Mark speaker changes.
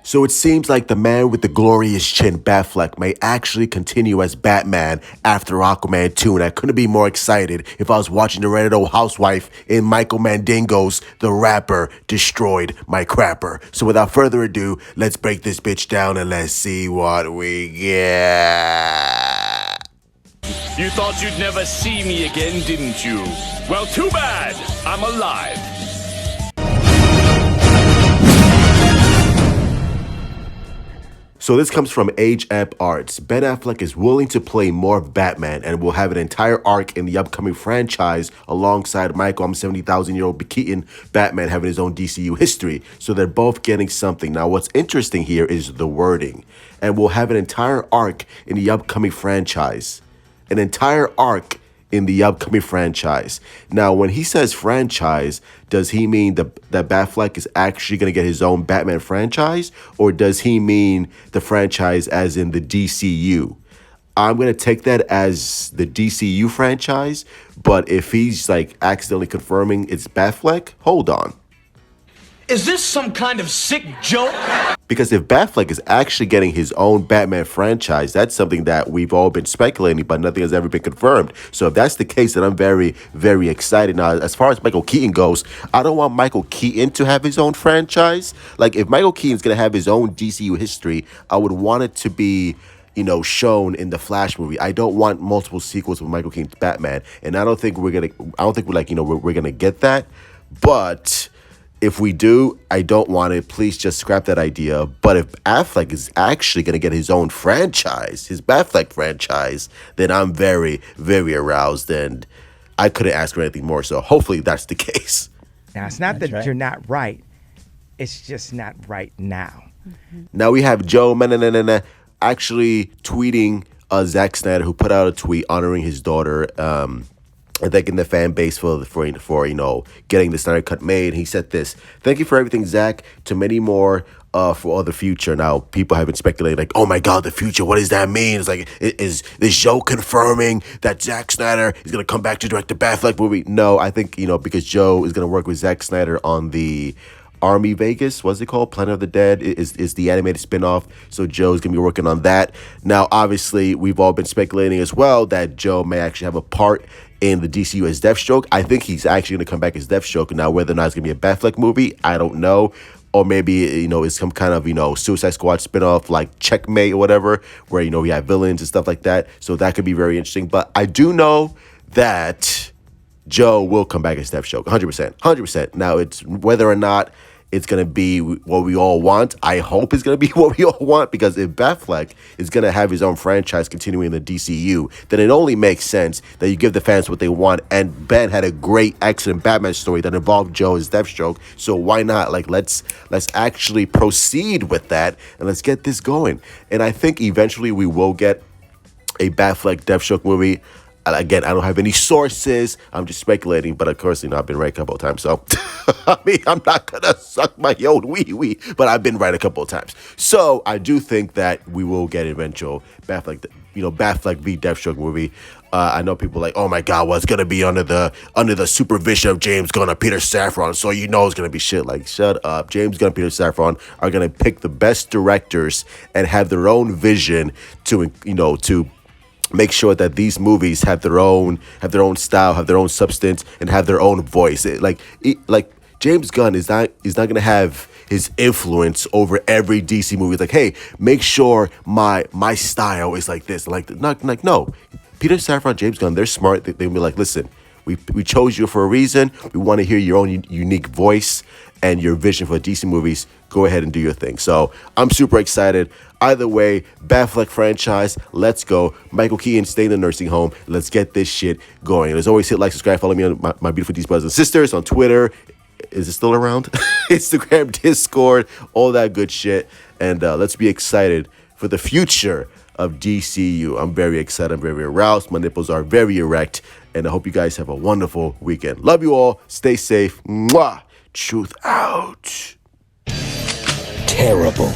Speaker 1: So it seems like the man with the glorious chin, Affleck, may actually continue as Batman after Aquaman 2, and I couldn't be more excited if I was watching the Reddit housewife in Michael Mandingo's The Rapper Destroyed My Crapper. So without further ado, let's break this bitch down and let's see what we get.
Speaker 2: You thought you'd never see me again, didn't you? Well, too bad. I'm alive.
Speaker 1: So this comes from Age App Arts. Ben Affleck is willing to play more of Batman and will have an entire arc in the upcoming franchise alongside Michael, 70,000-year-old Keaton, Batman having his own DCU history. So they're both getting something. Now what's interesting here is the wording. And will have an entire arc in the upcoming franchise. An entire arc in the upcoming franchise. Now, when he says franchise, does he mean that Affleck is actually going to get his own Batman franchise? Or does he mean the franchise as in the DCU? I'm going to take that as the DCU franchise, but if he's like accidentally confirming it's Affleck, hold on.
Speaker 2: Is this some kind of sick joke?
Speaker 1: Because if Affleck is actually getting his own Batman franchise, that's something that we've all been speculating, but nothing has ever been confirmed. So if that's the case, then I'm very, very excited. Now, as far as Michael Keaton goes, I don't want Michael Keaton to have his own franchise. Like, if Michael Keaton's going to have his own DCU history, I would want it to be, you know, shown in the Flash movie. I don't want multiple sequels with Michael Keaton's Batman. And I don't think we're going to get that. But if we do, I don't want it. Please just scrap that idea. But if Affleck is actually going to get his own franchise, his Affleck franchise, then I'm very, very aroused, and I couldn't ask for anything more. So hopefully that's the case.
Speaker 3: Now, it's not that you're not right. It's just not right now.
Speaker 1: Now we have Joe actually tweeting Zack Snyder, who put out a tweet honoring his daughter, and thanking the fan base for you know, getting the Snyder Cut made. He said this: "Thank you for everything, Zach. To many more for all the future." Now, people have been speculating, like, oh my God, the future, what does that mean? It's like, is Joe confirming that Zack Snyder is going to come back to direct the Affleck movie? No, I think, you know, because Joe is going to work with Zack Snyder on the Army Vegas, what's it called? Planet of the Dead is the animated spinoff. So Joe's going to be working on that. Now, obviously, we've all been speculating as well that Joe may actually have a part in the DCU as Deathstroke. I think he's actually going to come back as Deathstroke. Now, whether or not it's going to be a Affleck movie, I don't know. Or maybe, you know, it's some kind of, you know, Suicide Squad spinoff like Checkmate or whatever, where, you know, we have villains and stuff like that. So that could be very interesting. But I do know that Joe will come back as Deathstroke, 100%. 100%. Now, it's whether or not it's going to be what we all want. I hope it's going to be what we all want, because if Affleck is going to have his own franchise continuing in the DCU, then it only makes sense that you give the fans what they want. And Ben had a great, excellent Batman story that involved Joe as Deathstroke. So why not? Like, let's actually proceed with that and let's get this going. And I think eventually we will get a Affleck Deathstroke movie. Again, I don't have any sources. I'm just speculating, but of course, you know, I've been right a couple of times. So, I mean, I'm not going to suck my own wee, but I've been right a couple of times. So, I do think that we will get eventual Affleck, you know, Affleck v. Deathstroke movie. I know people are like, oh my God, well, it's going to be under the supervision of James Gunn and Peter Safran. So, you know, it's going to be shit. Like, shut up. James Gunn and Peter Safran are going to pick the best directors and have their own vision to, you know, to make sure that these movies have their own style, have their own substance, and have their own voice. Like James Gunn is not gonna have his influence over every DC movie. It's like, hey, make sure my style is like this. No. Peter Safran, James Gunn, they're smart. They'll be like, listen, we chose you for a reason. We want to hear your own unique voice and your vision for DC movies. Go ahead and do your thing. So I'm super excited. Either way, Affleck franchise, let's go. Michael Keaton, stay in the nursing home. Let's get this shit going. And as always, hit like, subscribe, follow me on my beautiful DC brothers and sisters on Twitter. Is it still around? Instagram, Discord, all that good shit. And let's be excited for the future of DCU. I'm very excited. I'm very aroused. My nipples are very erect. And I hope you guys have a wonderful weekend. Love you all. Stay safe. Mwah. Truth out.
Speaker 4: Terrible.